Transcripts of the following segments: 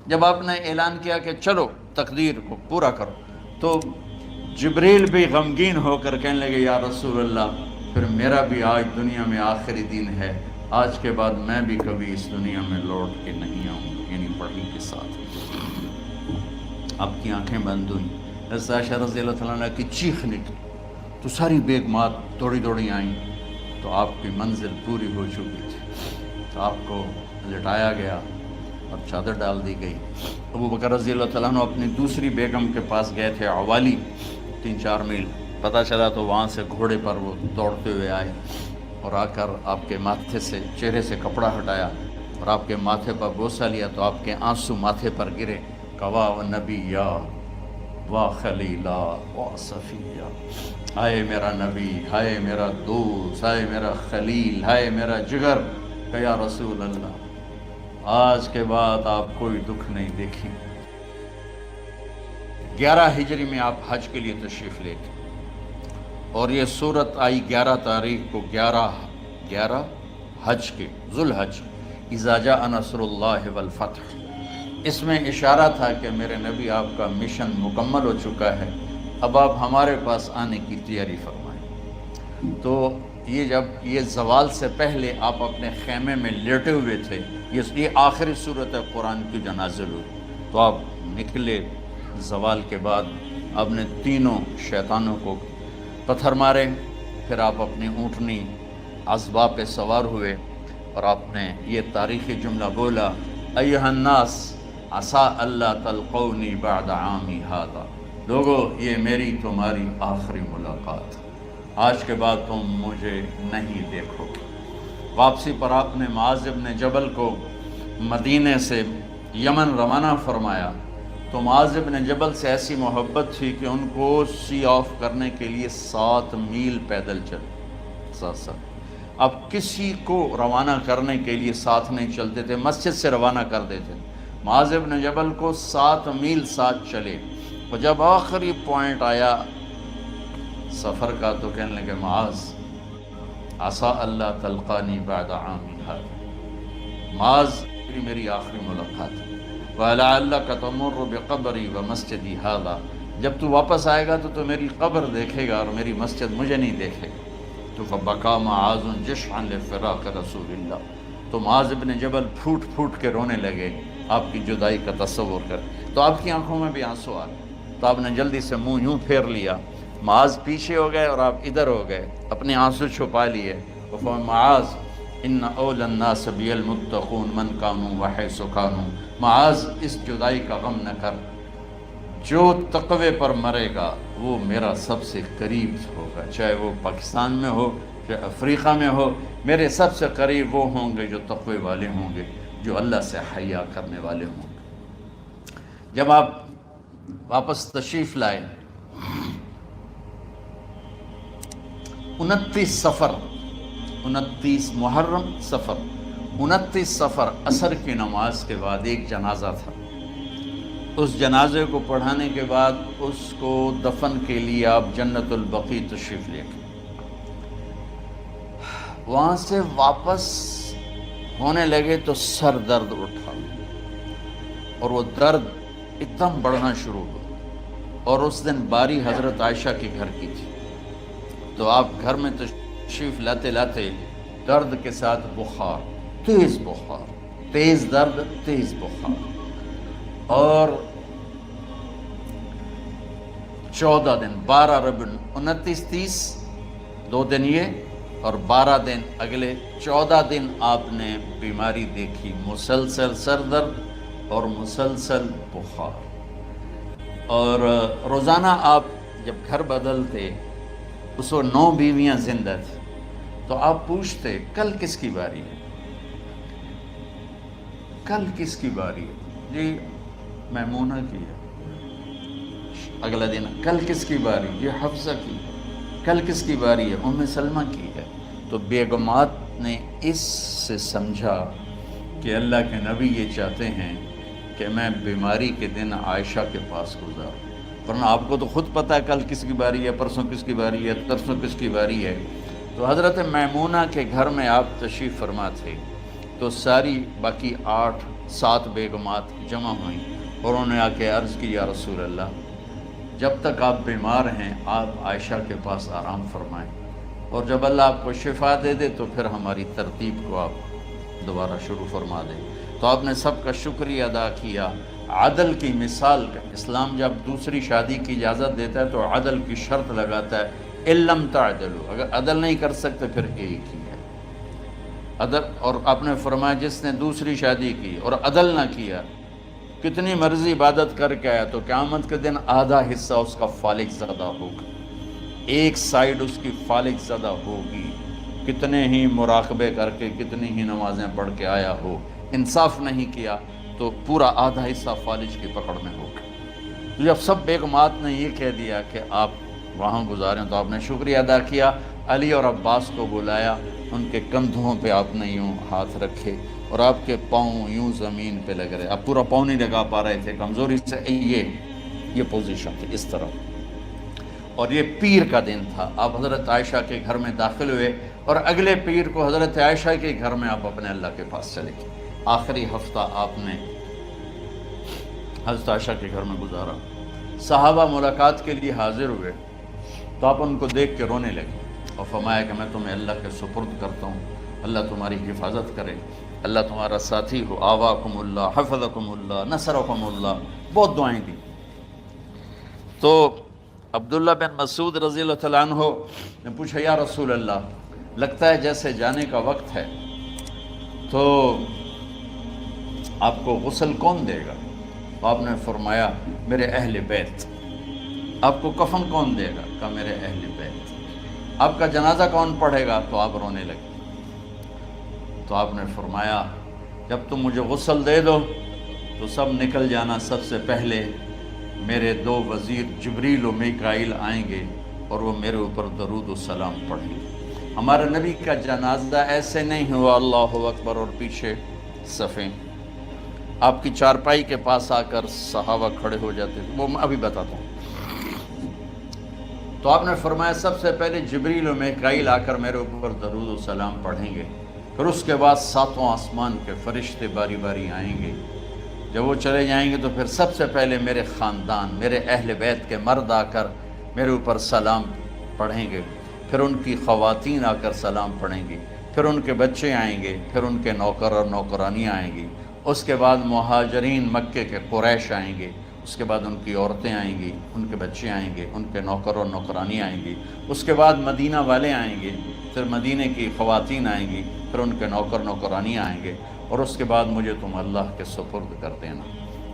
جب آپ نے اعلان کیا کہ چلو تقدیر کو پورا کرو، تو جبریل بھی غمگین ہو کر کہنے لگے یا رسول اللہ پھر میرا بھی آج دنیا میں آخری دن ہے، آج کے بعد میں بھی کبھی اس دنیا میں لوٹ کے نہیں آؤں گا، یعنی پڑھی کے ساتھ۔ آپ کی آنکھیں بند ہوئیں، حضرت عائشہ رضی اللہ تعالیٰ عنہ کی چیخ نکلی تو ساری بیگمات دوڑی دوڑی آئیں، تو آپ کی منزل پوری ہو چکی تھی، تو آپ کو لٹایا گیا اور چادر ڈال دی گئی۔ ابو بکر رضی اللہ تعالیٰ عنہ اپنی دوسری بیگم کے پاس گئے تھے عوالی، 3-4 میل، پتہ چلا تو وہاں سے گھوڑے پر وہ دوڑتے ہوئے آئے اور آ کر آپ کے ماتھے سے، چہرے سے کپڑا ہٹایا اور آپ کے ماتھے پر بوسہ لیا تو آپ کے آنسو ماتھے پر گرے، کوا و نبیّا وا خلیلا وا صفیہ، ہائے میرا نبی، ہائے میرا دوست، ہائے میرا خلیل، ہائے میرا جگر، کہ یا رسول اللہ آج کے بعد آپ کوئی دکھ نہیں دیکھیں۔ 11 ہجری میں آپ حج کے لیے تشریف لے گئے اور یہ صورت آئی 11 تاریخ کو، 11 حج کے، ذوالحج، اذا جاء نصر اللہ والفتح۔ اس میں اشارہ تھا کہ میرے نبی آپ کا مشن مکمل ہو چکا ہے، اب آپ ہمارے پاس آنے کی تیاری فرمائیں۔ تو یہ جب یہ زوال سے پہلے آپ اپنے خیمے میں لیٹے ہوئے تھے، یہ آخری صورت قرآن کی جو نازل ہوئی، تو آپ نکلے زوال کے بعد، آپ نے تینوں شیطانوں کو پتھر مارے، پھر آپ اپنی اونٹنی عذبہ پہ سوار ہوئے اور آپ نے یہ تاریخی جملہ بولا، ایھا الناس عسیٰ اللہ تلقونی بعد عامی ھذا، لوگو یہ میری تمہاری آخری ملاقات، آج کے بعد تم مجھے نہیں دیکھو گے۔ واپسی پر آپ نے معاذ بن جبل کو مدینے سے یمن روانہ فرمایا، تو معاذ بن جبل سے ایسی محبت تھی کہ ان کو سی آف کرنے کے لیے 7 میل پیدل چلے، 7۔ اب کسی کو روانہ کرنے کے لیے ساتھ نہیں چلتے تھے، مسجد سے روانہ کر دیتے، معاذ بن جبل کو 7 میل ساتھ چلے، اور جب آخری پوائنٹ آیا سفر کا تو کہنے لگے معاذ عسیٰ اللہ تلقانی بعد عامی ھذا، معاذ میری آخری ملاقات ہے، وَلَعَلَّكَ تَمُرُّ بِقَبْرِي وَمَسْجِدِي ھذا، جب تو واپس آئے گا تو میری قبر دیکھے گا اور میری مسجد مجھے نہیں دیکھے گا۔ تو فَبَكَىٰ مُعَاذٌ جِشْعًا لِفِرَاقِ رسول اللہ، تو معاذ بن جبل پھوٹ پھوٹ کے رونے لگے آپ کی جدائی کا تصور کر، تو آپ کی آنکھوں میں بھی آنسو آ گئے، تو آپ نے جلدی سے منہ یوں پھیر لیا، معاذ پیچھے ہو گئے اور آپ ادھر ہو گئے، اپنے آنسو چھپا لیے، معاذ ان اولی الناس بی المتقون من کانوا وحیث کانوا، معاذ اس جدائی کا غم نہ کر، جو تقوی پر مرے گا وہ میرا سب سے قریب ہوگا، چاہے وہ پاکستان میں ہو چاہے افریقہ میں ہو، میرے سب سے قریب وہ ہوں گے جو تقوی والے ہوں گے، جو اللہ سے حیا کرنے والے ہوں گے۔ جب آپ واپس تشریف لائے، 29 محرم صفر، 29 صفر عصر کی نماز کے بعد ایک جنازہ تھا، اس جنازے کو پڑھانے کے بعد اس کو دفن کے لیے آپ جنت البقیع تشریف لے گئے۔ وہاں سے واپس ہونے لگے تو سر درد اٹھا اور وہ درد ایک دم بڑھنا شروع ہوا، اور اس دن باری حضرت عائشہ کے گھر کی تھی، تو آپ گھر میں تشریف لاتے لاتے درد کے ساتھ بخار، تیز بخار، تیز درد، تیز بخار، اور 14 دن، 12 ربیع 29 30 2 دن یہ اور 12 دن اگلے 14 دن آپ نے بیماری دیکھی، مسلسل سر درد اور مسلسل بخار، اور روزانہ آپ جب گھر بدلتے اس کو 9 بیویاں زندہ تھیں، تو آپ پوچھتے کل کس کی باری ہے، کل کس کی باری ہے، جی میمونہ کی ہے، اگلا دن کل کس کی باری، یہ حفصہ کی ہے، کل کس کی باری ہے، ام سلمہ کی ہے۔ تو بیگمات نے اس سے سمجھا کہ اللہ کے نبی یہ چاہتے ہیں کہ میں بیماری کے دن عائشہ کے پاس گزاروں، ورنہ آپ کو تو خود پتہ ہے کل کس کی باری ہے، پرسوں کس کی باری ہے، ترسوں کس کی باری ہے۔ تو حضرت میمونہ کے گھر میں آپ تشریف فرما تھے، تو ساری باقی 8-7 بیگمات جمع ہوئیں اور انہوں نے آ کے عرض کی یا رسول اللہ جب تک آپ بیمار ہیں آپ عائشہ کے پاس آرام فرمائیں، اور جب اللہ آپ کو شفا دے دے تو پھر ہماری ترتیب کو آپ دوبارہ شروع فرما دیں۔ تو آپ نے سب کا شکریہ ادا کیا۔ عدل کی مثال کا اسلام جب دوسری شادی کی اجازت دیتا ہے تو عدل کی شرط لگاتا ہے علم تعدلوا، اگر عدل نہیں کر سکتے پھر ایک ہی ہے عدل۔ اور آپ نے فرمایا جس نے دوسری شادی کی اور عدل نہ کیا، کتنی مرضی عبادت کر کے آیا تو قیامت کے دن آدھا حصہ اس کا فالق زدہ ہوگا، ایک سائیڈ اس کی فالق زدہ ہوگی، کتنے ہی مراقبے کر کے کتنی ہی نمازیں پڑھ کے آیا ہو، انصاف نہیں کیا تو پورا آدھا حصہ فالج کی پکڑ میں ہوگا۔ جب سب بیگمات نے یہ کہہ دیا کہ آپ وہاں گزاریں تو آپ نے شکریہ ادا کیا، علی اور عباس کو بلایا، ان کے کندھوں پہ آپ نے یوں ہاتھ رکھے اور آپ کے پاؤں یوں زمین پہ لگ رہے، آپ پورا پاؤں نہیں لگا پا رہے تھے کمزوری سے، یہ پوزیشن تھی اس طرح۔ اور یہ پیر کا دن تھا، آپ حضرت عائشہ کے گھر میں داخل ہوئے اور اگلے پیر کو حضرت عائشہ کے گھر میں آپ اپنے اللہ کے پاس چلے گئے۔ آخری ہفتہ آپ نے حضرت عائشہ کے گھر میں گزارا۔ صحابہ ملاقات کے لیے حاضر ہوئے تو آپ ان کو دیکھ کے رونے لگے اور فرمایا کہ میں تمہیں اللہ کے سپرد کرتا ہوں، اللہ تمہاری حفاظت کرے، اللہ تمہارا ساتھی ہو، آواکم اللہ، حفظکم اللہ، نصرکم اللہ، بہت دعائیں دی۔ تو عبداللہ بن مسعود رضی اللہ تعالیٰ عنہ نے پوچھا یا رسول اللہ لگتا ہے جیسے جانے کا وقت ہے، تو آپ کو غسل کون دے گا؟ آپ نے فرمایا میرے اہل بیت۔ آپ کو کفن کون دے گا؟ کہا میرے اہل بیت۔ آپ کا جنازہ کون پڑھے گا؟ تو آپ رونے لگے۔ تو آپ نے فرمایا جب تم مجھے غسل دے دو تو سب نکل جانا، سب سے پہلے میرے 2 وزیر جبریل و میکائیل آئیں گے اور وہ میرے اوپر درود و سلام پڑھیں گے۔ ہمارے نبی کا جنازہ ایسے نہیں ہوا اللہ اکبر اور پیچھے صفیں، آپ کی چارپائی کے پاس آ کر صحابہ کھڑے ہو جاتے تھے، وہ میں ابھی بتاتا ہوں۔ تو آپ نے فرمایا سب سے پہلے جبریل و میکائیل آ کر میرے اوپر درود و سلام پڑھیں گے، پھر اس کے بعد 7 آسمان کے فرشتے باری باری آئیں گے۔ جب وہ چلے جائیں گے تو پھر سب سے پہلے میرے خاندان، میرے اہل بیت کے مرد آ کر میرے اوپر سلام پڑھیں گے، پھر ان کی خواتین آ کر سلام پڑھیں گی، پھر ان کے بچے آئیں گے، پھر ان کے نوکر اور نوکرانیاں آئیں گی، اس کے بعد مہاجرین مکے کے قریش آئیں گے، اس کے بعد ان کی عورتیں آئیں گی، ان کے بچے آئیں گے، ان کے نوکر اور نوکرانی آئیں گی، اس کے بعد مدینہ والے آئیں گے، پھر مدینہ کی خواتین آئیں گی، پھر ان کے نوکر نوکرانی آئیں گے، اور اس کے بعد مجھے تم اللہ کے سپرد کر دینا۔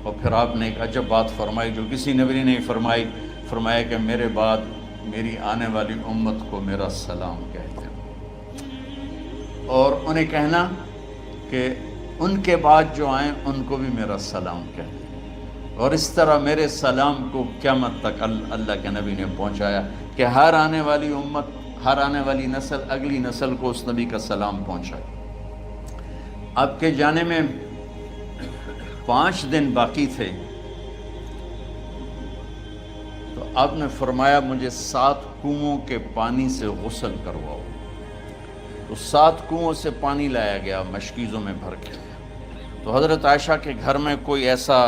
اور پھر آپ نے ایک عجب بات فرمائی جو کسی نبی نے نہیں فرمائی، فرمایا کہ میرے بعد میری آنے والی امت کو میرا سلام کہہ دینا، اور انہیں کہنا کہ ان کے بعد جو آئیں ان کو بھی میرا سلام کہہ دیں۔ اور اس طرح میرے سلام کو قیامت تک اللہ کے نبی نے پہنچایا کہ ہر آنے والی امت، ہر آنے والی نسل اگلی نسل کو اس نبی کا سلام پہنچائے۔ آپ کے جانے میں 5 دن باقی تھے تو آپ نے فرمایا مجھے 7 کنوؤں کے پانی سے غسل کرواؤ۔ تو 7 کنوؤں سے پانی لایا گیا مشکیزوں میں بھر کے۔ تو حضرت عائشہ کے گھر میں کوئی ایسا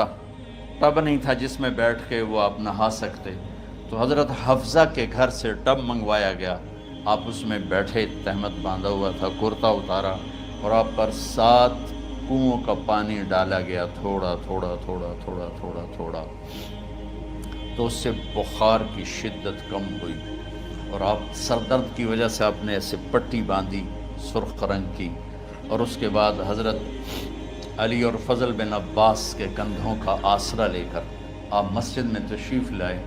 ٹب نہیں تھا جس میں بیٹھ کے وہ آپ نہا سکتے، تو حضرت حفصہ کے گھر سے ٹب منگوایا گیا، آپ اس میں بیٹھے، تہمت باندھا ہوا تھا، کرتا اتارا اور آپ پر 7 کنوؤں کا پانی ڈالا گیا، تھوڑا تھوڑا تھوڑا تھوڑا تھوڑا تھوڑا، تو اس سے بخار کی شدت کم ہوئی، اور آپ سر درد کی وجہ سے آپ نے ایسے پٹی باندھی سرخ رنگ کی، اور اس کے بعد حضرت علی اور فضل بن عباس کے کندھوں کا آسرا لے کر آپ مسجد میں تشریف لائے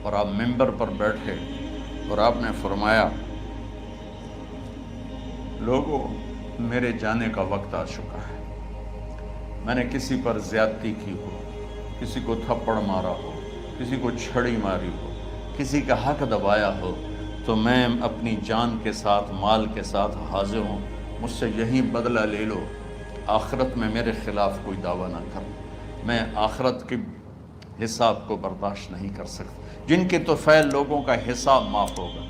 اور آپ ممبر پر بیٹھے اور آپ نے فرمایا لوگوں میرے جانے کا وقت آ چکا ہے، میں نے کسی پر زیادتی کی ہو، کسی کو تھپڑ مارا ہو، کسی کو چھڑی ماری ہو، کسی کا حق دبایا ہو، تو میں اپنی جان کے ساتھ مال کے ساتھ حاضر ہوں، مجھ سے یہیں بدلہ لے لو، آخرت میں میرے خلاف کوئی دعویٰ نہ کر، میں آخرت کے حساب کو برداشت نہیں کر سکتا۔ جن کے طفیل لوگوں کا حساب معاف ہوگا،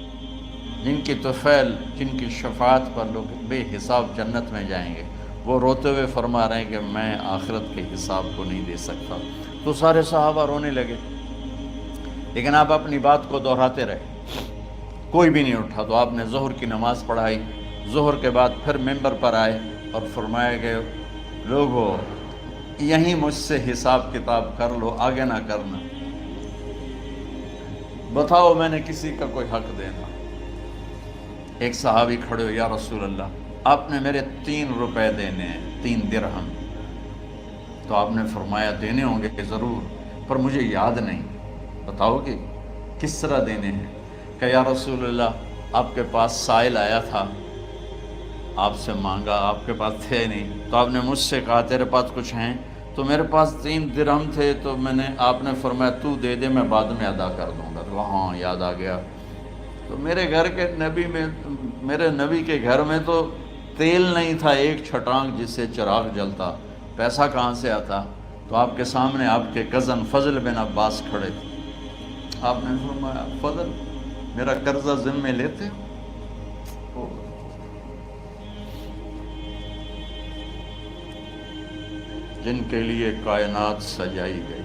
جن کی طفیل، جن کی شفاعت پر لوگ بے حساب جنت میں جائیں گے، وہ روتے ہوئے فرما رہے ہیں کہ میں آخرت کے حساب کو نہیں دے سکتا۔ تو سارے صحابہ رونے لگے، لیکن آپ اپنی بات کو دہراتے رہے، کوئی بھی نہیں اٹھا۔ تو آپ نے ظہر کی نماز پڑھائی، ظہر کے بعد پھر ممبر پر آئے اور فرمایا کہ لوگو یہیں مجھ سے حساب کتاب کر لو، آگے نہ کرنا، بتاؤ میں نے کسی کا کوئی حق دینا۔ ایک صحابی کھڑے ہو، یا رسول اللہ آپ نے میرے 3 روپے دینے ہیں، 3 درہم۔ تو آپ نے فرمایا دینے ہوں گے ضرور، پر مجھے یاد نہیں، بتاؤ کہ کس طرح دینے ہیں؟ کہ یا رسول اللہ آپ کے پاس سائل آیا تھا، آپ سے مانگا، آپ کے پاس تھے نہیں، تو آپ نے مجھ سے کہا تیرے پاس کچھ ہیں؟ تو میرے پاس 3 درہم تھے، تو آپ نے فرمایا تو دے دے، میں بعد میں ادا کر دوں گا۔ تو ہاں یاد آ گیا۔ تو میرے گھر کے نبی میں، میرے نبی کے گھر میں تو تیل نہیں تھا ایک چھٹانگ جس سے چراغ جلتا، پیسہ کہاں سے آتا؟ تو آپ کے سامنے آپ کے کزن فضل بن عباس کھڑے تھے۔ آپ نے فرمایا فضل میرا قرضہ ذمہ لیتے ہو؟ جن کے لیے کائنات سجائی گئی،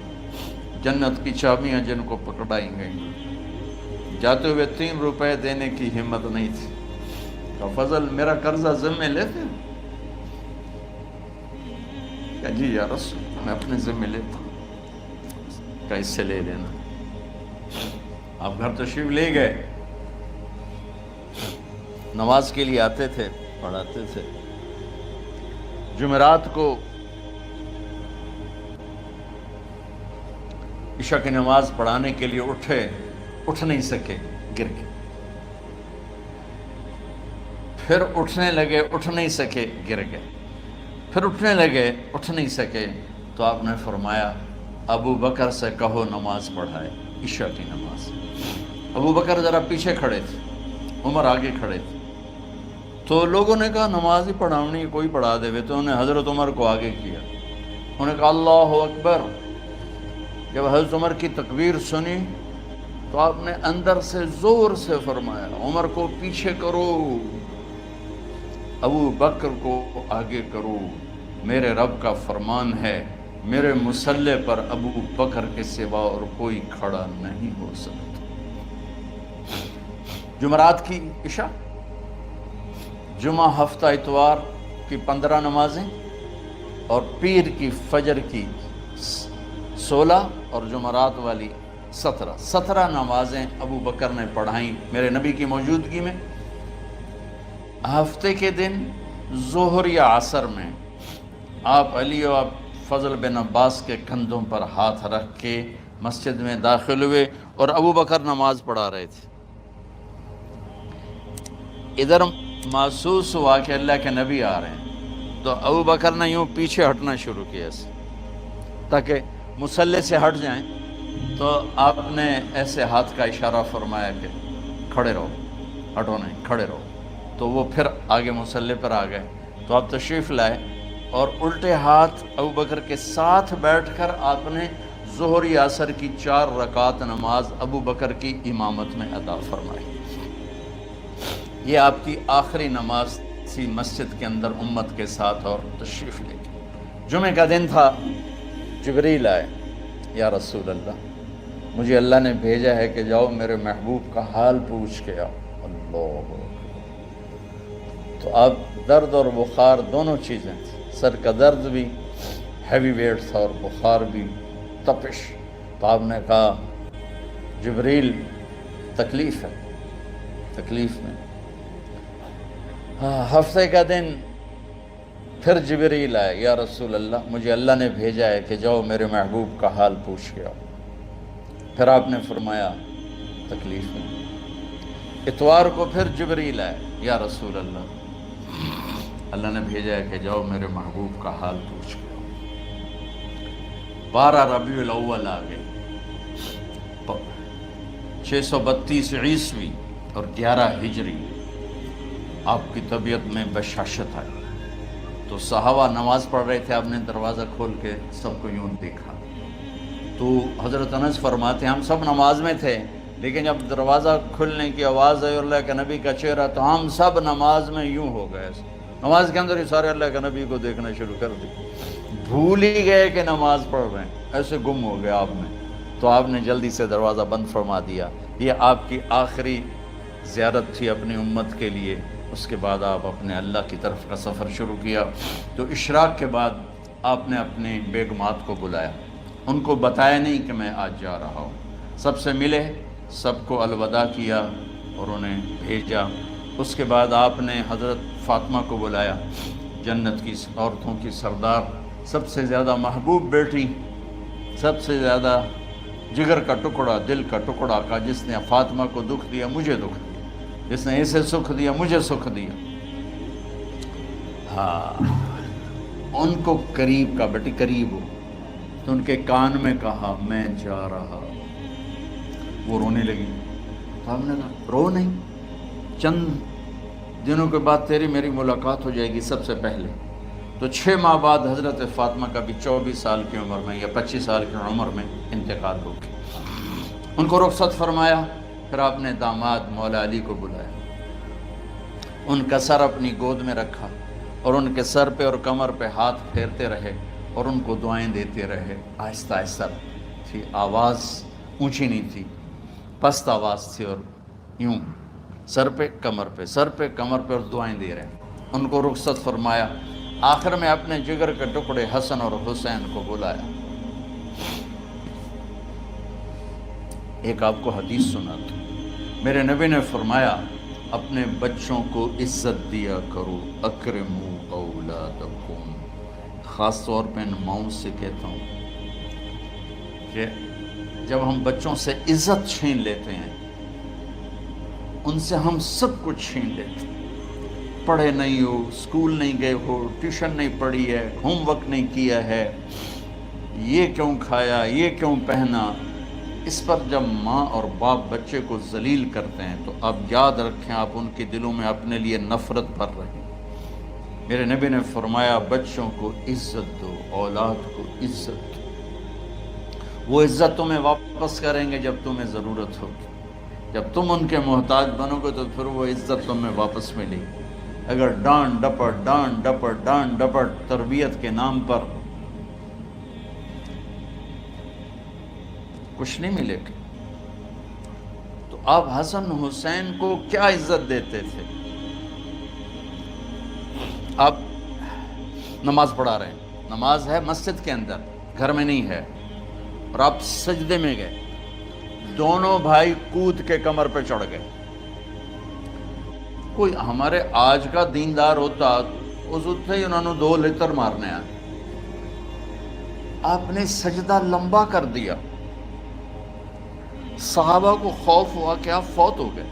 جنت کی چابیاں جن کو پکڑائی گئیں، جاتے ہوئے 3 روپے دینے کی ہمت نہیں تھی۔ کہ فضل میرا قرضہ ذمہ لیتے ہو؟ کہ جی یا رسول میں اپنے ذمہ لیتا ہوں۔ کہ اس سے لے لینا۔ آپ گھر تشریف لے گئے، نماز کے لیے آتے تھے، پڑھاتے تھے۔ جمعرات کو عشاء کی نماز پڑھانے کے لیے اٹھ نہیں سکے، گر گئے، پھر اٹھنے لگے، اٹھ نہیں سکے، گر گئے، پھر اٹھنے لگے، اٹھ نہیں سکے۔ تو آپ نے فرمایا ابو بکر سے کہو نماز پڑھائے، عشاء کی نماز۔ ابو بکر ذرا پیچھے کھڑے تھے، عمر آگے کھڑے تھے۔ تو لوگوں نے کہا نماز ہی پڑھاونی، کوئی پڑھا دے۔ تو انہوں نے حضرت عمر کو آگے کیا، انہوں نے کہا اللہ اکبر۔ جب حضرت عمر کی تکبیر سنی تو آپ نے اندر سے زور سے فرمایا عمر کو پیچھے کرو، ابو بکر کو آگے کرو، میرے رب کا فرمان ہے میرے مصلی پر ابو بکر کے سوا اور کوئی کھڑا نہیں ہو سکتا۔ جمعرات کی عشاء، جمعہ ہفتہ اتوار کی 15 نمازیں اور پیر کی فجر کی 16 اور جمعرات والی 17 نمازیں ابو بکر نے پڑھائیں میرے نبی کی موجودگی میں۔ ہفتے کے دن ظہر یا عصر میں آپ علی و فضل بن عباس کے کندھوں پر ہاتھ رکھ کے مسجد میں داخل ہوئے اور ابو بکر نماز پڑھا رہے تھے۔ ادھر محسوس ہوا کہ اللہ کے نبی آ رہے ہیں، تو ابو بکر نے یوں پیچھے ہٹنا شروع کیا تاکہ مصلی سے ہٹ جائیں۔ تو آپ نے ایسے ہاتھ کا اشارہ فرمایا کہ کھڑے رہو، ہٹو نہیں، کھڑے رہو۔ تو وہ پھر آگے مصلی پر آ گئے۔ تو آپ تشریف لائے اور الٹے ہاتھ ابو بکر کے ساتھ بیٹھ کر آپ نے ظہر یا عصر کی 4 رکعت نماز ابو بکر کی امامت میں ادا فرمائی۔ یہ آپ کی آخری نماز تھی مسجد کے اندر امت کے ساتھ، اور تشریف لے گئے۔ جمعہ کا دن تھا، جبریل آئے، یا رسول اللہ مجھے اللہ نے بھیجا ہے کہ جاؤ میرے محبوب کا حال پوچھ کے آؤ۔ اللہ، تو اب درد اور بخار دونوں چیزیں تھیں، سر کا درد بھی ہیوی ویٹ تھا اور بخار بھی، تپش۔ تو آپ نے کہا جبریل تکلیف ہے، تکلیف میں۔ ہفتے کا دن پھر جبریل آئے، یا رسول اللہ مجھے اللہ نے بھیجا ہے کہ جاؤ میرے محبوب کا حال پوچھ کے آؤ۔ پھر آپ نے فرمایا تکلیف میں۔ اتوار کو پھر جبریل آئے، یا رسول اللہ اللہ نے بھیجا ہے کہ جاؤ میرے محبوب کا حال پوچھ کے آؤ۔ 12 ربیع الاول آ گئے، 632 عیسوی اور 11 ہجری۔ آپ کی طبیعت میں بشاشت آئی، تو صحابہ نماز پڑھ رہے تھے، آپ نے دروازہ کھول کے سب کو یوں دیکھا۔ تو حضرت انس فرماتے ہیں ہم سب نماز میں تھے، لیکن جب دروازہ کھلنے کی آواز آئی اور اللہ کے نبی کا چہرہ، تو ہم سب نماز میں یوں ہو گئے، نماز کے اندر ہی سارے اللہ کے نبی کو دیکھنا شروع کر دی، بھول ہی گئے کہ نماز پڑھ رہے ہیں، ایسے گم ہو گئے آپ میں. تو آپ نے جلدی سے دروازہ بند فرما دیا. یہ آپ کی آخری زیارت تھی اپنی امت کے لیے. اس کے بعد آپ اپنے اللہ کی طرف کا سفر شروع کیا. تو اشراق کے بعد آپ نے اپنے بیگمات کو بلایا، ان کو بتایا نہیں کہ میں آج جا رہا ہوں، سب سے ملے، سب کو الوداع کیا اور انہیں بھیجا. اس کے بعد آپ نے حضرت فاطمہ کو بلایا، جنت کی عورتوں کی سردار، سب سے زیادہ محبوب بیٹی، سب سے زیادہ جگر کا ٹکڑا، دل کا ٹکڑا کا، جس نے فاطمہ کو دکھ دیا مجھے دکھ دیا، جس نے اسے سکھ دیا مجھے سکھ دیا. ہاں، ان کو قریب کا، بیٹی قریب ہو. تو ان کے کان میں کہا میں جا رہا. وہ رونے لگی. تو ہم نے کہا رو نہیں، چند دنوں کے بعد تیری میری ملاقات ہو جائے گی سب سے پہلے. تو 6 ماہ بعد حضرت فاطمہ کا بھی 24 سال کی عمر میں یا 25 سال کی عمر میں انتقال ہو گیا. ان کو رخصت فرمایا. پھر آپ نے داماد مولا علی کو بلایا، ان کا سر اپنی گود میں رکھا اور ان کے سر پہ اور کمر پہ ہاتھ پھیرتے رہے اور ان کو دعائیں دیتے رہے. آہستہ آہستہ تھی، آواز اونچی نہیں تھی، پست آواز تھی، اور یوں سر پہ کمر پہ، سر پہ کمر پہ، اور دعائیں دے رہے. ان کو رخصت فرمایا. آخر میں اپنے جگر کے ٹکڑے حسن اور حسین کو بلایا. ایک آپ کو حدیث سناتا ہوں. میرے نبی نے فرمایا اپنے بچوں کو عزت دیا کرو، اکرموا اولادکم. خاص طور پہ ان ماؤں سے کہتا ہوں کہ جب ہم بچوں سے عزت چھین لیتے ہیں، ان سے ہم سب کچھ چھین لیتے ہیں. پڑھے نہیں ہو، اسکول نہیں گئے ہو، ٹیوشن نہیں پڑھی ہے، ہوم ورک نہیں کیا ہے، یہ کیوں کھایا، یہ کیوں پہنا. اس پر جب ماں اور باپ بچے کو ذلیل کرتے ہیں تو آپ یاد رکھیں آپ ان کے دلوں میں اپنے لیے نفرت بھر رہے ہیں. میرے نبی نے فرمایا بچوں کو عزت دو، اولاد کو عزت دو. وہ عزت تمہیں واپس کریں گے جب تمہیں ضرورت ہوگی. جب تم ان کے محتاج بنو گے تو پھر وہ عزت تمہیں واپس ملے گی. اگر ڈانٹ ڈپٹ تربیت کے نام پر کچھ نہیں ملے گا. تو آپ حسن حسین کو کیا عزت دیتے تھے؟ آپ نماز پڑھا رہے ہیں، نماز ہے مسجد کے اندر، گھر میں نہیں ہے، اور آپ سجدے میں گئے، دونوں بھائی کود کے کمر پہ چڑھ گئے. کوئی ہمارے آج کا دیندار ہوتا اس ہی انہوں نے 2 لتر مارنے آئے. آپ نے سجدہ لمبا کر دیا. صحابہ کو خوف ہوا کہ آپ فوت ہو گئے.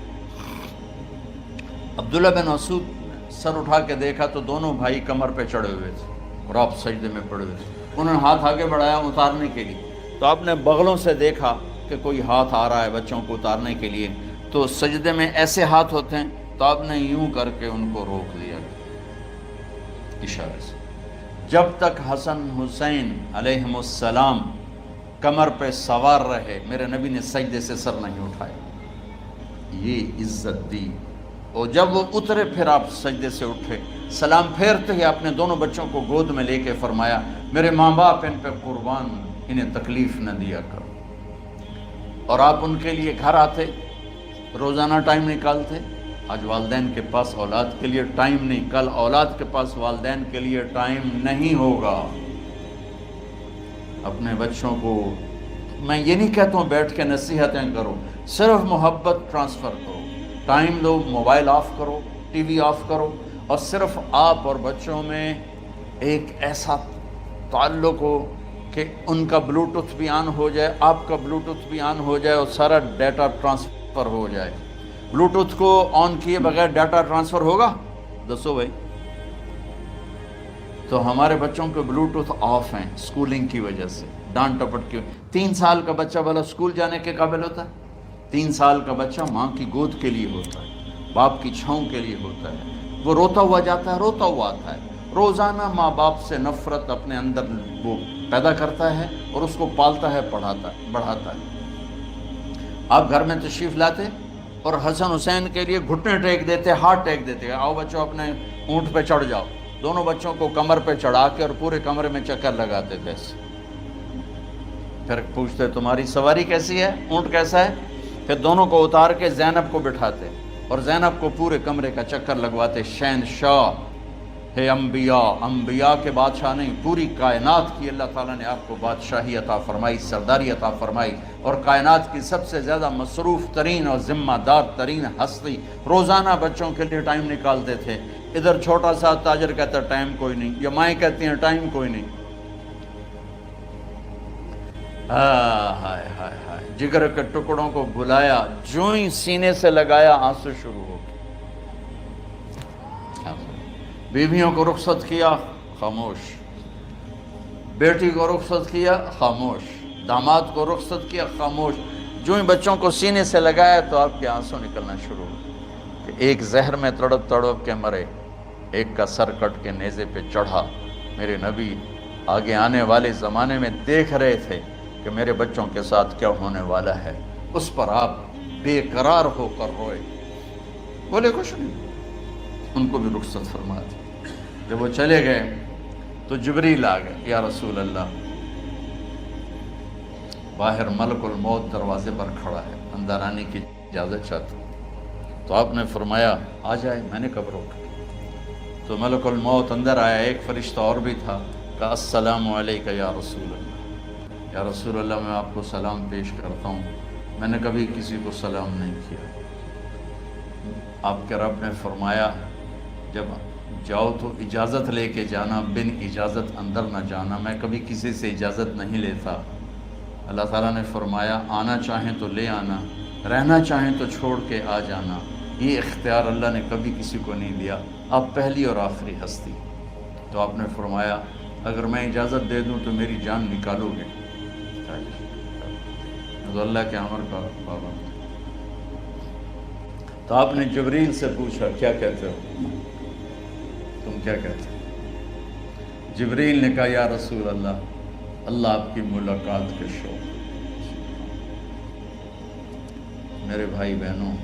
عبداللہ بن مسعود سر اٹھا کے دیکھا تو دونوں بھائی کمر پہ چڑھے ہوئے تھے اور آپ سجدے میں پڑے ہوئے تھے. انہوں نے ہاتھ آگے بڑھایا اتارنے کے لیے، تو آپ نے بغلوں سے دیکھا کہ کوئی ہاتھ آ رہا ہے بچوں کو اتارنے کے لیے. تو سجدے میں ایسے ہاتھ ہوتے ہیں، تو آپ نے یوں کر کے ان کو روک دیا اشارے سے. جب تک حسن حسین علیہم السلام کمر پہ سوار رہے میرے نبی نے سجدے سے سر نہیں اٹھایا. یہ عزت دی. اور جب وہ اترے پھر آپ سجدے سے اٹھے، سلام پھیرتے ہی آپ نے دونوں بچوں کو گود میں لے کے فرمایا میرے ماں باپ ان پہ قربان، انہیں تکلیف نہ دیا کرو. اور آپ ان کے لیے گھر آتے، روزانہ ٹائم نکالتے. آج والدین کے پاس اولاد کے لیے ٹائم نہیں، کل اولاد کے پاس والدین کے لیے ٹائم نہیں ہوگا. اپنے بچوں کو میں یہ نہیں کہتا ہوں بیٹھ کے نصیحتیں کرو، صرف محبت ٹرانسفر کرو، ٹائم دو، موبائل آف کرو، ٹی وی آف کرو، اور صرف آپ اور بچوں میں ایک ایسا تعلق ہو کہ ان کا بلوٹوتھ بھی آن ہو جائے، آپ کا بلوٹوتھ بھی آن ہو جائے، اور سارا ڈیٹا ٹرانسفر ہو جائے. بلوٹوتھ کو آن کیے بغیر ڈیٹا ٹرانسفر ہوگا؟ دسو بھائی. تو ہمارے بچوں کے بلوٹوتھ آف ہیں سکولنگ کی وجہ سے، ڈانٹ ٹپٹ کی. 3 سال کا بچہ بھلا سکول جانے کے قابل ہوتا ہے؟ 3 سال کا بچہ ماں کی گود کے لیے ہوتا ہے، باپ کی چھاؤں کے لیے ہوتا ہے. وہ روتا ہوا جاتا ہے، روتا ہوا آتا ہے. روزانہ ماں باپ سے نفرت اپنے اندر وہ پیدا کرتا ہے اور اس کو پالتا ہے، بڑھاتا ہے. آپ گھر میں تشریف لاتے اور حسن حسین کے لیے گھٹنے ٹیک دیتے، ہاتھ ٹیک دیتے، آؤ بچوں اپنے اونٹ پہ چڑھ جاؤ، دونوں بچوں کو کمر پہ چڑھا کے اور پورے کمرے میں چکر لگاتے تھے. پھر پوچھتے تمہاری سواری کیسی ہے، اونٹ کیسا ہے؟ پھر دونوں کو اتار کے زینب کو بٹھاتے اور زینب کو پورے کمرے کا چکر لگواتے. شہنشاہ ہے انبیاء، انبیاء کے بادشاہ نہیں، پوری کائنات کی اللہ تعالیٰ نے آپ کو بادشاہی عطا فرمائی، سرداری عطا فرمائی، اور کائنات کی سب سے زیادہ مصروف ترین اور ذمہ دار ترین ہستی. روزانہ بچوں کے لیے ٹائم نکالتے تھے. ادھر چھوٹا سا تاجر کہتا ہے ٹائم کوئی نہیں، یا مائیں کہتی ہیں ٹائم کوئی نہیں. ہائے ہائے ہائے، جگر کے ٹکڑوں کو بلایا، جو ہی سینے سے لگایا آنسو شروع ہو گئے. بیویوں کو رخصت کیا، خاموش. بیٹی کو رخصت کیا، خاموش. داماد کو رخصت کیا، خاموش. جو ہی بچوں کو سینے سے لگایا تو آپ کے آنسو نکلنا شروع ہو. کہ ایک زہر میں تڑپ تڑپ کے مرے، ایک کا سر کٹ کے نیزے پہ چڑھا. میرے نبی آگے آنے والے زمانے میں دیکھ رہے تھے کہ میرے بچوں کے ساتھ کیا ہونے والا ہے. اس پر آپ بے قرار ہو کر روئے، بولے کچھ نہیں. ان کو بھی رخصت فرما دی. جب وہ چلے گئے تو جبریل آ گئے. یا رسول اللہ، باہر ملک الموت دروازے پر کھڑا ہے، اندر آنے کی اجازت چاہتا ہوں. تو آپ نے فرمایا آ جائے. میں نے کب روکا؟ تو ملک الموت اندر آیا. ایک فرشتہ اور بھی تھا. کہا السلام علیکہ یا رسول اللہ. یا رسول اللہ، میں آپ کو سلام پیش کرتا ہوں، میں نے کبھی کسی کو سلام نہیں کیا. آپ کے رب نے فرمایا جب جاؤ تو اجازت لے کے جانا، بن اجازت اندر نہ جانا. میں کبھی کسی سے اجازت نہیں لیتا. اللہ تعالیٰ نے فرمایا آنا چاہیں تو لے آنا، رہنا چاہیں تو چھوڑ کے آ جانا. یہ اختیار اللہ نے کبھی کسی کو نہیں دیا. آپ پہلی اور آخری ہستی. تو آپ نے فرمایا اگر میں اجازت دے دوں تو میری جان نکالو گے؟ تو اللہ کے امر کا پابند. تو آپ نے جبریل سے پوچھا کیا کہتے ہو، تم کیا کہتے ہو؟ جبریل نے کہا یا رسول اللہ، اللہ آپ کی ملاقات کے شوق. میرے بھائی بہنوں،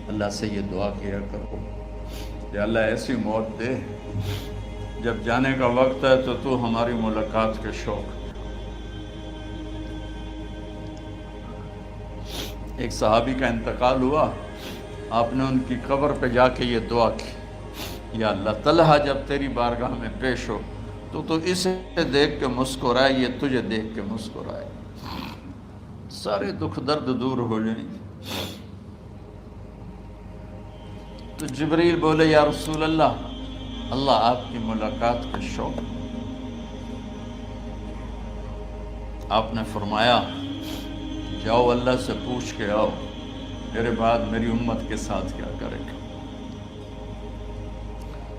اللہ سے یہ دعا کیا کرو کہ اللہ ایسی موت دے جب جانے کا وقت ہے تو ہماری ملاقات کے شوق. ایک صحابی کا انتقال ہوا، آپ نے ان کی قبر پہ جا کے یہ دعا کی، یا اللہ طلحہ جب تیری بارگاہ میں پیش ہو تو اسے دیکھ کے مسکرائے، یہ تجھے دیکھ کے مسکرائے، سارے دکھ درد دور ہو جائیں. تو جبریل بولے یا رسول اللہ، اللہ آپ کی ملاقات کا شوق. آپ نے فرمایا جاؤ اللہ سے پوچھ کے آؤ میرے بعد میری امت کے ساتھ کیا کرے گا.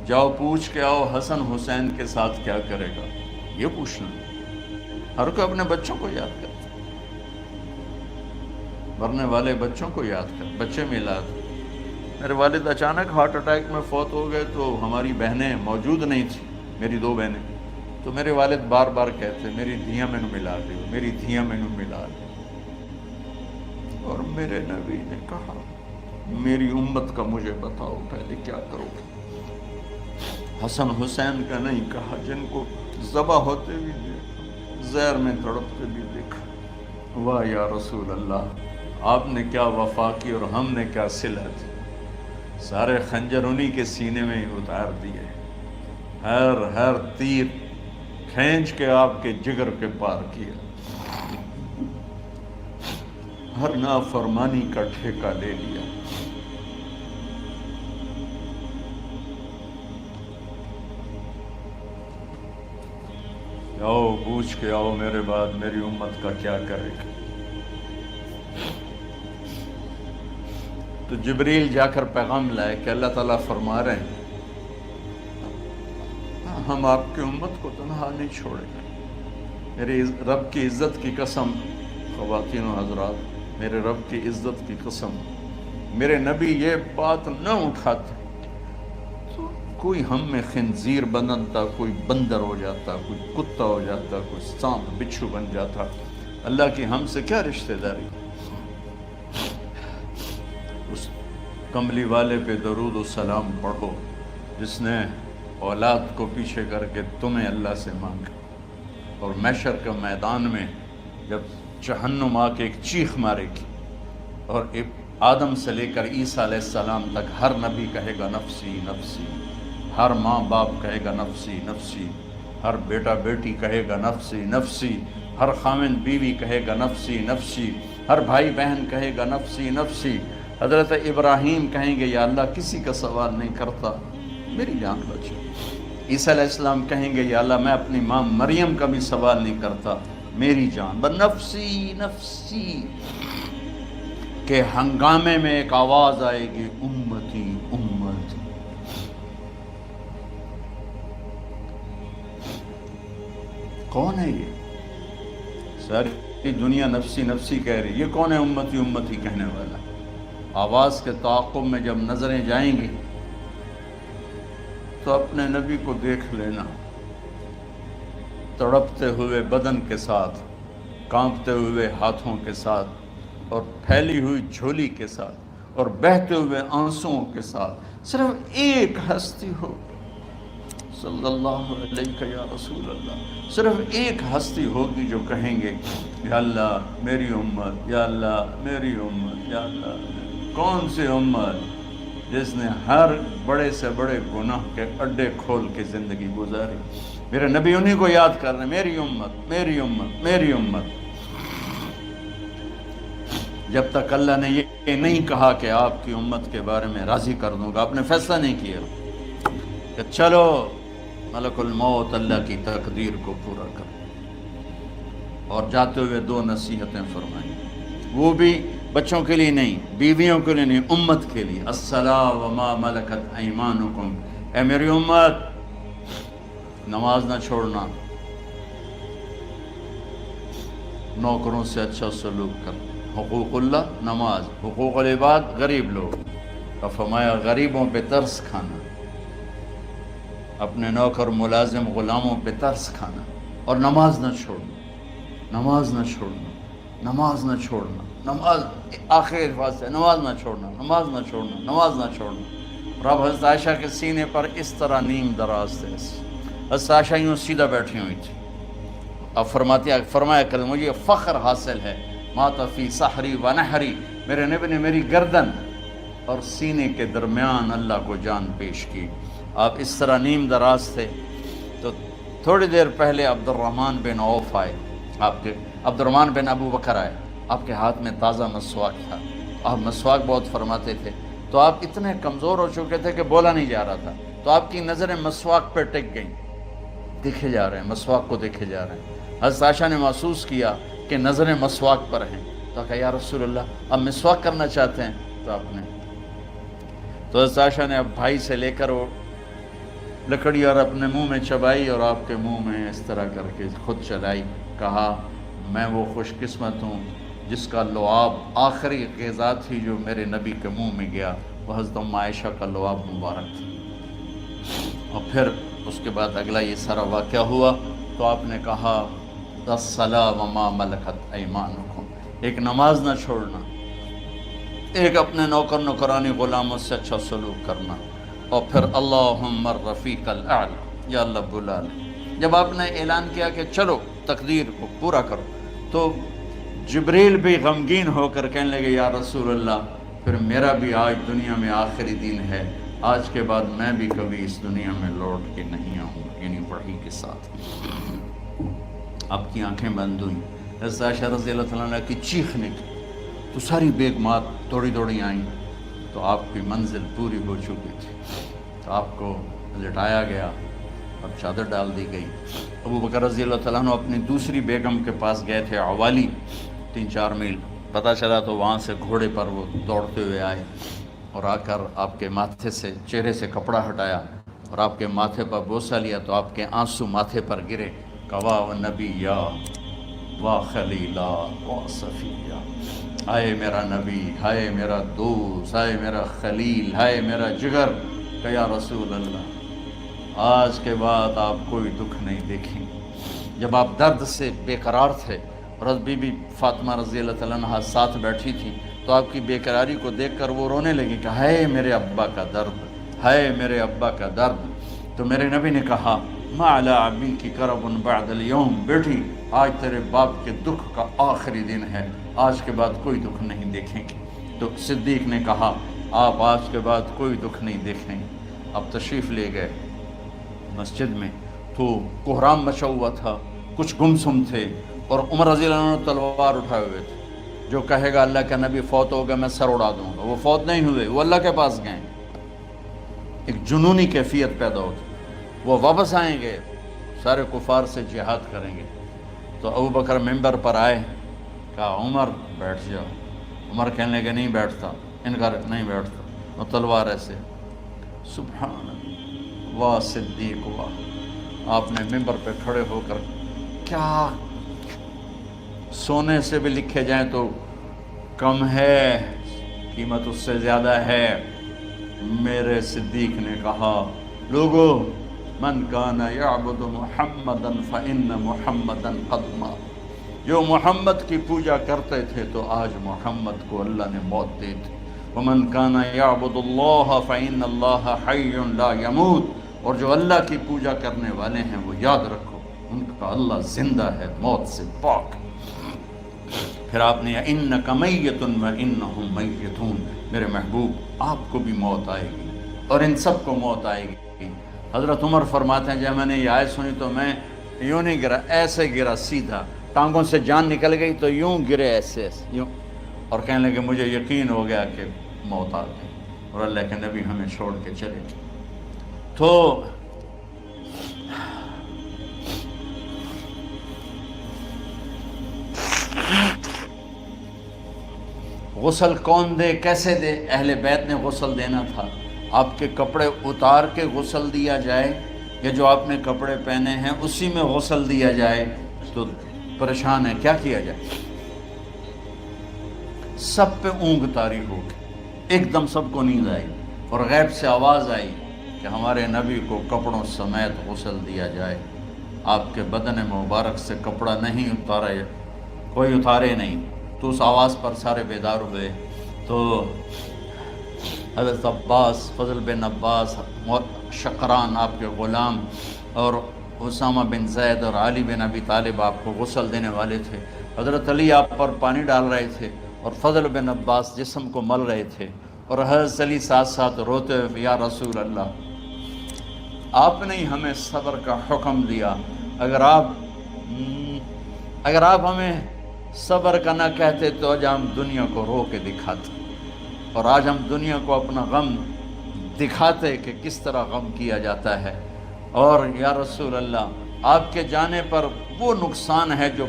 جاؤ پوچھ کے آؤ حسن حسین کے ساتھ کیا کرے گا. یہ پوچھنا. ہر کوئی اپنے بچوں کو یاد کرتا، مرنے والے بچوں کو یاد کر. بچے میلاد، میرے والد اچانک ہارٹ اٹیک میں فوت ہو گئے تو ہماری بہنیں موجود نہیں تھیں، میری 2 بہنیں. تو میرے والد بار بار کہتے میری دھیاں میں ملا دے، میری دھیاں میں ملا دے. اور میرے نبی نے کہا میری امت کا مجھے بتاؤ پہلے کیا کرو گے. حسن حسین کا نہیں کہا، جن کو ذبح ہوتے بھی دیکھا، زہر میں تڑپتے بھی دیکھا. واہ یا رسول اللہ، آپ نے کیا وفا کی اور ہم نے کیا صلہ دی. سارے خنجر انہی کے سینے میں ہی اتار دیے، ہر تیر کھینچ کے آپ کے جگر کے پار کیا، ہر نافرمانی کا ٹھیکہ لے لیا. آؤ پوچھ کے آؤ میرے بعد میری امت کا کیا کرے گا. تو جبریل جا کر پیغام لائے کہ اللہ تعالیٰ فرما رہے ہیں ہم آپ کی امت کو تنہا نہیں چھوڑیں گے. میرے رب کی عزت کی قسم، خواتین و حضرات، میرے رب کی عزت کی قسم، میرے نبی یہ بات نہ اٹھاتے تو کوئی ہم میں خنزیر بنتا، کوئی بندر ہو جاتا، کوئی کتا ہو جاتا، کوئی سانپ بچھو بن جاتا. اللہ کی ہم سے کیا رشتہ داری. کملی والے پہ درود و سلام پڑھو جس نے اولاد کو پیچھے کر کے تمہیں اللہ سے مانگا، اور محشر کے میدان میں جب جہنم آ کے ایک چیخ مارے گی اور آدم سے لے کر عیسیٰ علیہ السلام تک ہر نبی کہے گا نفسی نفسی، ہر ماں باپ کہے گا نفسی نفسی، ہر بیٹا بیٹی کہے گا نفسی نفسی، ہر خاوند بیوی کہے گا نفسی نفسی، ہر بھائی بہن کہے گا نفسی نفسی۔ حضرت ابراہیم کہیں گے یا اللہ کسی کا سوال نہیں کرتا، میری جان بچو۔ عیسیٰ علیہ السلام کہیں گے یا اللہ میں اپنی ماں مریم کا بھی سوال نہیں کرتا، میری جان بس نفسی نفسی کے ہنگامے میں ایک آواز آئے گی امتی امتی۔ کون ہے یہ؟ ساری دنیا نفسی نفسی کہہ رہی، یہ کون ہے امتی امتی کہنے والا؟ آواز کے تعاقب میں جب نظریں جائیں گی تو اپنے نبی کو دیکھ لینا، تڑپتے ہوئے بدن کے ساتھ، کانپتے ہوئے ہاتھوں کے ساتھ، اور پھیلی ہوئی جھولی کے ساتھ، اور بہتے ہوئے آنسوؤں کے ساتھ صرف ایک ہستی ہو، صلی اللہ علیہ یا رسول اللہ، صرف ایک ہستی ہوگی جو کہیں گے یا اللہ میری امت، یا اللہ میری امت، یا اللہ۔ کون سی امت؟ جس نے ہر بڑے سے بڑے گناہ کے اڈے کھول کے زندگی گزاری۔ میرے نبی انہی کو یاد کر رہے ہیں، میری امت میری امت میری امت۔ جب تک اللہ نے یہ نہیں کہا کہ آپ کی امت کے بارے میں راضی کر دوں گا، آپ نے فیصلہ نہیں کیا کہ چلو ملک الموت اللہ کی تقدیر کو پورا کر، اور جاتے ہوئے دو نصیحتیں فرمائیں، وہ بھی بچوں کے لیے نہیں، بیویوں کے لیے نہیں، امت کے لیے۔ الصلاۃ وما ملکت ایمانکم، اے میری امت نماز نہ چھوڑنا، نوکروں سے اچھا سلوک کر، حقوق اللہ نماز، حقوق العباد غریب لوگ، اور فرمایا غریبوں پہ ترس کھانا، اپنے نوکر ملازم غلاموں پہ ترس کھانا، اور نماز نہ چھوڑنا، نماز نہ چھوڑنا، نماز نہ چھوڑنا، نماز آخر الفاظ ہے، نماز نہ چھوڑنا، نماز نہ چھوڑنا، نماز نہ چھوڑنا۔ رب حضرت عائشہ کے سینے پر اس طرح نیم دراز تھے، حضرت عائشہ یوں سیدھا بیٹھی ہوئی تھی، اب فرمایا کریں مجھے فخر حاصل ہے، مات فی سحری و نحری، میرے نبی نے میری گردن اور سینے کے درمیان اللہ کو جان پیش کی۔ آپ اس طرح نیم دراز تھے تو تھوڑی دیر پہلے عبد الرحمن بن عوف آئے، عبد الرحمن بن ابو بکر آئے، آپ کے ہاتھ میں تازہ مسواک تھا، آپ مسواک بہت فرماتے تھے، تو آپ اتنے کمزور ہو چکے تھے کہ بولا نہیں جا رہا تھا، تو آپ کی نظریں مسواک پہ ٹک گئیں، دیکھے جا رہے ہیں، مسواک کو دیکھے جا رہے ہیں۔ حضرت عائشہ نے محسوس کیا کہ نظریں مسواک پر ہیں، تو کہا یا رسول اللہ اب مسواک کرنا چاہتے ہیں، تو آپ نے تو حضرت عائشہ نے اب بھائی سے لے کر وہ لکڑی اور اپنے منہ میں چبائی اور آپ کے منہ میں اس طرح کر کے خود چلائی، کہا میں وہ خوش قسمت ہوں جس کا لعاب آخری غذا تھی جو میرے نبی کے منہ میں گیا، وہ حضرت ام عائشہ کا لعاب مبارک تھا۔ اور پھر اس کے بعد اگلا یہ سارا واقعہ ہوا، تو آپ نے کہا الصلاۃ وما ملکت ایمانکم، ایک نماز نہ چھوڑنا، ایک اپنے نوکر نوکرانی غلاموں سے اچھا سلوک کرنا، اور پھر اللہم الرفیق الاعلی، یا اللہ بلا لے۔ جب آپ نے اعلان کیا کہ چلو تقدیر کو پورا کرو، تو جبریل بھی غمگین ہو کر کہنے لگے یا رسول اللہ پھر میرا بھی آج دنیا میں آخری دن ہے، آج کے بعد میں بھی کبھی اس دنیا میں لوٹ کے نہیں آؤں، یعنی وحی کے ساتھ۔ آپ کی آنکھیں بند ہوئیں، حضرت عائشہ رضی اللہ تعالیٰ عنہ کی چیخ نکلی، تو ساری بیگمات دوڑی دوڑی آئیں، تو آپ کی منزل پوری ہو چکی تھی، تو آپ کو لٹایا گیا اور چادر ڈال دی گئی۔ ابو بکر رضی اللہ تعالیٰ عنہ اپنی دوسری بیگم کے پاس گئے تھے، عوالی، 3-4 میل، پتہ چلا تو وہاں سے گھوڑے پر وہ دوڑتے ہوئے آئے اور آ کر آپ کے ماتھے سے چہرے سے کپڑا ہٹایا اور آپ کے ماتھے پر بوسہ لیا، تو آپ کے آنسو ماتھے پر گرے، کوا و نبیہ و خلیلہ و صفیہ، ہائے میرا نبی، ہائے میرا دوست، ہائے میرا خلیل، ہائے میرا جگر، کہ یا رسول اللہ آج کے بعد آپ کوئی دکھ نہیں دیکھیں۔ جب آپ درد سے بے قرار تھے اور بی بی فاطمہ رضی اللہ تعالیٰ عنہ ساتھ بیٹھی تھی، تو آپ کی بیقراری کو دیکھ کر وہ رونے لگی کہ ہائے میرے ابا کا درد، ہائے میرے ابا کا درد۔ تو میرے نبی نے کہا ما علی ابی کی کرب بعد اليوم، بیٹی آج تیرے باپ کے دکھ کا آخری دن ہے، آج کے بعد کوئی دکھ نہیں دیکھیں گے۔ تو صدیق نے کہا آپ آج کے بعد کوئی دکھ نہیں دیکھیں گے۔ اب تشریف لے گئے مسجد میں، تو کوہرام مچا ہوا تھا، کچھ گمسم تھے، اور عمر رضی اللہ عنہ تلوار اٹھائے ہوئے تھے۔ جو کہے گا اللہ کا نبی فوت ہو گیا میں سر اڑا دوں گا، وہ فوت نہیں ہوئے، وہ اللہ کے پاس گئے۔ ایک جنونی کیفیت پیدا ہوتی، وہ واپس آئیں گے، سارے کفار سے جہاد کریں گے۔ تو ابو بکر ممبر پر آئے، کہا عمر بیٹھ جاؤ۔ عمر کہنے لگے نہیں بیٹھتا، انکار نہیں بیٹھتا، اور تلوار ایسے۔ سبحان اللہ، واہ صدیق واہ۔ آپ نے ممبر پہ کھڑے ہو کر، کیا سونے سے بھی لکھے جائیں تو کم ہے، قیمت اس سے زیادہ ہے۔ میرے صدیق نے کہا لوگو من کان یعبد محمدا فإن محمدا قد مات، جو محمد کی پوجا کرتے تھے تو آج محمد کو اللہ نے موت دی تھی۔ ومن کان یعبد اللہ فإن اللہ حی لا یموت، اور جو اللہ کی پوجا کرنے والے ہیں وہ یاد رکھو ان کا اللہ زندہ ہے، موت سے پاک۔ پھر آپ نے انک میت وانہم میتون، میرے محبوب آپ کو بھی موت آئے گی اور ان سب کو موت آئے گی۔ حضرت عمر فرماتے ہیں جب میں نے یہ آیت سنی تو میں یوں نہیں گرا، ایسے گرا سیدھا، ٹانگوں سے جان نکل گئی تو یوں گرے ایسے ایسے یوں، اور کہنے لگے مجھے یقین ہو گیا کہ موت آ گئی اور اللہ کے نبی ہمیں چھوڑ کے چلے گئے۔ تو غسل کون دے، کیسے دے؟ اہل بیت نے غسل دینا تھا۔ آپ کے کپڑے اتار کے غسل دیا جائے یا جو آپ نے کپڑے پہنے ہیں اسی میں غسل دیا جائے؟ تو پریشان ہے کیا کیا جائے؟ سب پہ اونگ طاری ہو گئی، ایک دم سب کو نیند آئی اور غیب سے آواز آئی کہ ہمارے نبی کو کپڑوں سمیت غسل دیا جائے۔ آپ کے بدن مبارک سے کپڑا نہیں اتارے، کوئی اتارے نہیں۔ تو اس آواز پر سارے بیدار ہوئے۔ تو حضرت عباس، فضل بن عباس، شقران آپ کے غلام، اور اسامہ بن زید اور علی بن ابی طالب آپ کو غسل دینے والے تھے۔ حضرت علی آپ پر پانی ڈال رہے تھے اور فضل بن عباس جسم کو مل رہے تھے، اور حضرت علی ساتھ ساتھ روتے ہوئے یا رسول اللہ آپ نے ہی ہمیں صبر کا حکم دیا، اگر آپ ہمیں صبر کا نہ کہتے تو آج ہم دنیا کو رو کے دکھاتے، اور آج ہم دنیا کو اپنا غم دکھاتے کہ کس طرح غم کیا جاتا ہے۔ اور یا رسول اللہ آپ کے جانے پر وہ نقصان ہے جو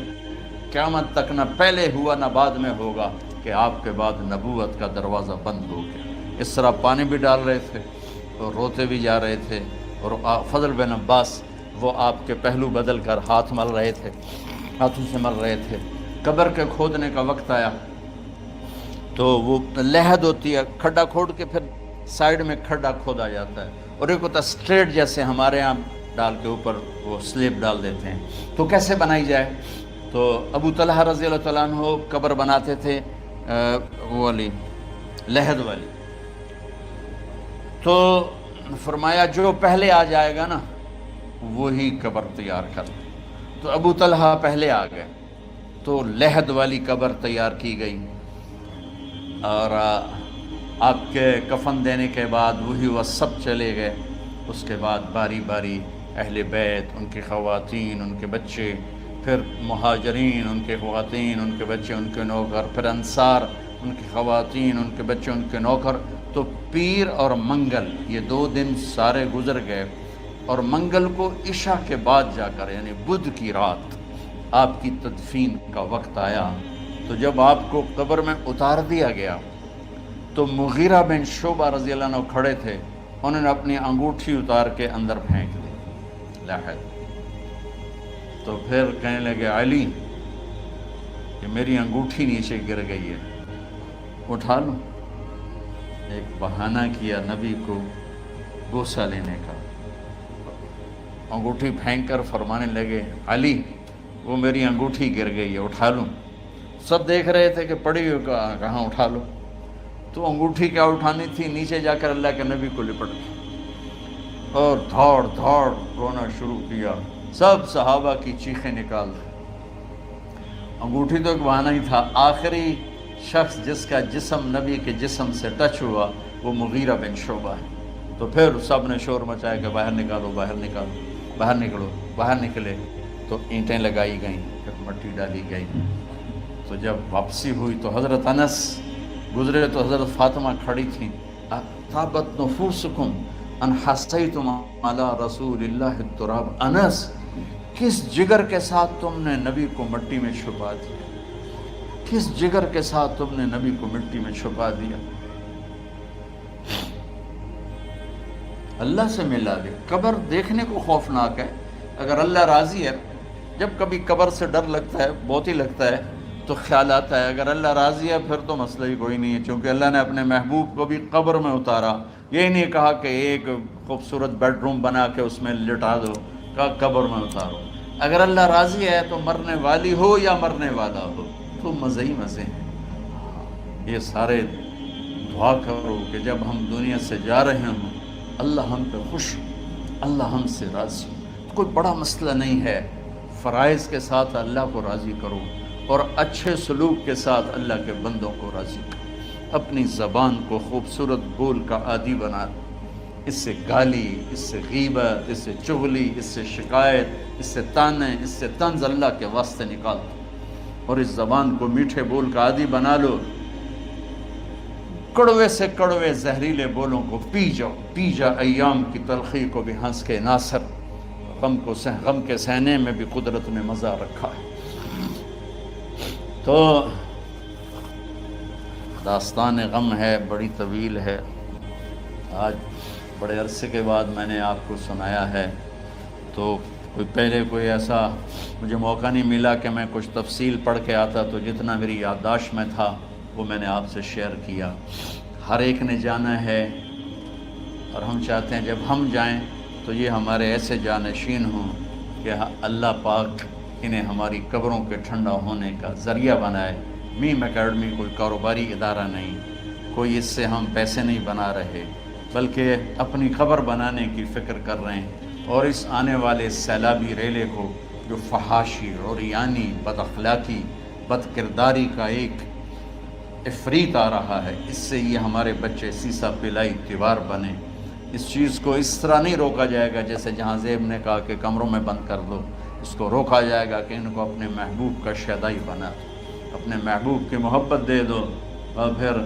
قیامت تک نہ پہلے ہوا نہ بعد میں ہوگا، کہ آپ کے بعد نبوت کا دروازہ بند ہو گیا۔ اس طرح پانی بھی ڈال رہے تھے اور روتے بھی جا رہے تھے، اور فضل بن عباس وہ آپ کے پہلو بدل کر ہاتھ مل رہے تھے، ہاتھوں سے مل رہے تھے۔ قبر کے کھودنے کا وقت آیا تو وہ لحد ہوتی ہے، کھڈا کھود کے پھر سائیڈ میں کھڈا کھودا جاتا ہے، اور ایک ہوتا اسٹریٹ جیسے ہمارے ہاں ڈال کے اوپر وہ سلیب ڈال دیتے ہیں۔ تو کیسے بنائی جائے؟ تو ابو طلحہ رضی اللہ تعالیٰ عنہ قبر بناتے تھے وہ والی لحد والی۔ تو فرمایا جو پہلے آ جائے گا نا وہی قبر تیار کر۔ تو ابو طلحہ پہلے آ گئے تو لحد والی قبر تیار کی گئی، اور آپ کے کفن دینے کے بعد وہی وہ سب چلے گئے۔ اس کے بعد باری باری اہل بیت، ان کی خواتین، ان کے بچے، پھر مہاجرین، ان کے خواتین، ان کے بچے، ان کے نوکر، پھر انصار، ان کی خواتین، ان کے بچے، ان کے نوکر۔ تو پیر اور منگل یہ 2 دن سارے گزر گئے، اور منگل کو عشاء کے بعد جا کر یعنی بدھ کی رات آپ کی تدفین کا وقت آیا۔ تو جب آپ کو قبر میں اتار دیا گیا تو مغیرہ بن شعبہ رضی اللہ عنہ کھڑے تھے، انہوں نے اپنی انگوٹھی اتار کے اندر پھینک دی لحد۔ تو پھر کہنے لگے علی کہ میری انگوٹھی نیچے گر گئی ہے، اٹھا لوں۔ ایک بہانہ کیا نبی کو بوسہ لینے کا، انگوٹھی پھینک کر فرمانے لگے علی وہ میری انگوٹھی گر گئی ہے، اٹھا لوں۔ سب دیکھ رہے تھے کہ پڑی ہو کہاں اٹھا لو، تو انگوٹھی کیا اٹھانی تھی، نیچے جا کر اللہ کے نبی کو لپٹ گئی اور دھاڑ دھاڑ رونا شروع کیا، سب صحابہ کی چیخیں نکال دی۔ انگوٹھی تو ایک بہانہ ہی تھا، آخری شخص جس کا جسم نبی کے جسم سے ٹچ ہوا وہ مغیرہ بن شعبہ ہے۔ تو پھر سب نے شور مچایا کہ باہر نکالو، باہر نکالو، باہر نکلو، باہر نکلے، تو اینٹیں لگائی گئیں، پھر مٹی ڈالی گئی۔ تو جب واپسی ہوئی تو حضرت انس گزرے تو حضرت فاطمہ کھڑی تھیں، طابت نفوسکم ان حسیتم علی رسول اللہ التراب، انس کس جگر کے ساتھ تم نے نبی کو مٹی میں چھپا دیا، کس جگر کے ساتھ تم نے نبی کو مٹی میں چھپا دیا، اللہ سے ملا دے۔ قبر دیکھنے کو خوفناک ہے، اگر اللہ راضی ہے، جب کبھی قبر سے ڈر لگتا ہے، بہت ہی لگتا ہے، تو خیال آتا ہے اگر اللہ راضی ہے پھر تو مسئلہ ہی کوئی نہیں ہے، چونکہ اللہ نے اپنے محبوب کو بھی قبر میں اتارا، یہ نہیں کہا کہ ایک خوبصورت بیڈ روم بنا کے اس میں لٹا دو، کہا قبر میں اتارو۔ اگر اللہ راضی ہے تو مرنے والی ہو یا مرنے والا ہو تو مزے ہی مزے ہیں۔ یہ سارے دعا کرو کہ جب ہم دنیا سے جا رہے ہوں اللہ ہم پہ خوش ہو، اللہ ہم سے راضی ہو، کوئی بڑا مسئلہ نہیں ہے، فرائض کے ساتھ اللہ کو راضی کرو اور اچھے سلوک کے ساتھ اللہ کے بندوں کو راضی کرو، اپنی زبان کو خوبصورت بول کا عادی بنا دو، اس سے گالی، اس سے غیبت، اس سے چغلی، اس سے شکایت، اس سے تانے، اس سے طنز اللہ کے واسطے نکال دو اور اس زبان کو میٹھے بول کا عادی بنا لو، کڑوے سے کڑوے زہریلے بولوں کو پی جاؤ، پی جا ایام کی تلخی کو بھی ہنس کے ناصر، غم کے سہنے میں بھی قدرت نے مزہ رکھا ہے۔ تو داستان غم ہے، بڑی طویل ہے، آج بڑے عرصے کے بعد میں نے آپ کو سنایا ہے، تو پہلے کوئی ایسا مجھے موقع نہیں ملا کہ میں کچھ تفصیل پڑھ کے آتا، تو جتنا میری یادداشت میں تھا وہ میں نے آپ سے شیئر کیا۔ ہر ایک نے جانا ہے اور ہم چاہتے ہیں جب ہم جائیں تو یہ ہمارے ایسے جانشین ہوں کہ اللہ پاک انہیں ہماری قبروں کے ٹھنڈا ہونے کا ذریعہ بنائے۔ میم اکیڈمی کوئی کاروباری ادارہ نہیں، کوئی اس سے ہم پیسے نہیں بنا رہے، بلکہ اپنی قبر بنانے کی فکر کر رہے ہیں، اور اس آنے والے سیلابی ریلے کو جو فحاشی، عریانی، بد اخلاقی، بد کرداری کا ایک افریت آ رہا ہے، اس سے یہ ہمارے بچے سیسا پلائی دیوار بنے۔ اس چیز کو اس طرح نہیں روکا جائے گا جیسے جہاں زیب نے کہا کہ کمروں میں بند کر دو، اس کو روکا جائے گا کہ ان کو اپنے محبوب کا شیدائی بنا دو، اپنے محبوب کی محبت دے دو، اور پھر